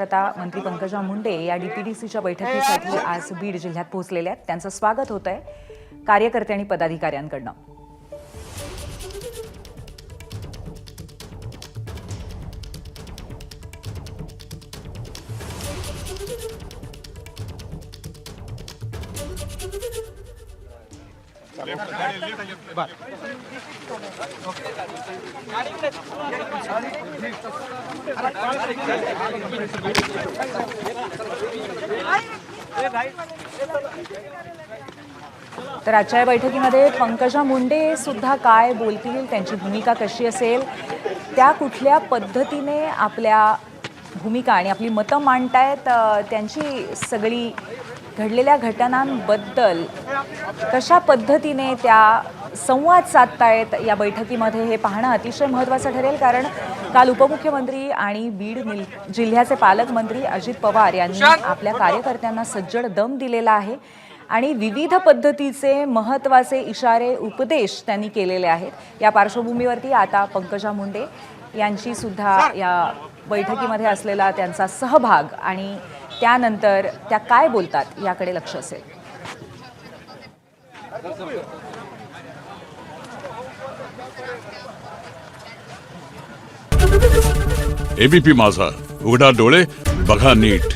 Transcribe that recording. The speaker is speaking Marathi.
आता मंत्री पंकजा मुंडे या डीपीडीसीच्या बैठकीसाठी आज बीड जिल्ह्यात पोहोचलेल्या आहेत। त्यांचं स्वागत होत आहे कार्यकर्ते आणि पदाधिकाऱ्यांकडून। तर आजच्या बैठकीमध्ये पंकजा मुंडे सुद्धा काय बोलतील, त्यांची भूमिका कशी असेल, त्या कुठल्या पद्धतीने आपल्या भूमिका आणि आपली मतं मांडतायत, त्यांची सगळी घडलेल्या घटनांबद्दल कशा पद्धतीने त्या संवाद साधतायत या बैठकीमध्ये हे पाहणं अतिशय महत्त्वाचं ठरेल। कारण काल उपमुख्यमंत्री आणि बीड जिल्ह्याचे पालकमंत्री अजित पवार यांनी आपल्या कार्यकर्त्यांना सज्जड दम दिलेला आहे आणि विविध पद्धतीचे महत्त्वाचे इशारे उपदेश त्यांनी केलेले आहेत। या पार्श्वभूमीवरती आता पंकजा मुंडे यांची सुद्धा या बैठकीमध्ये असलेला त्यांचा सहभाग आणि त्यानंतर त्या काय बोलतात याकडे लक्ष असेल। एबीपी माझा, उघडा डोळे बघा नीट।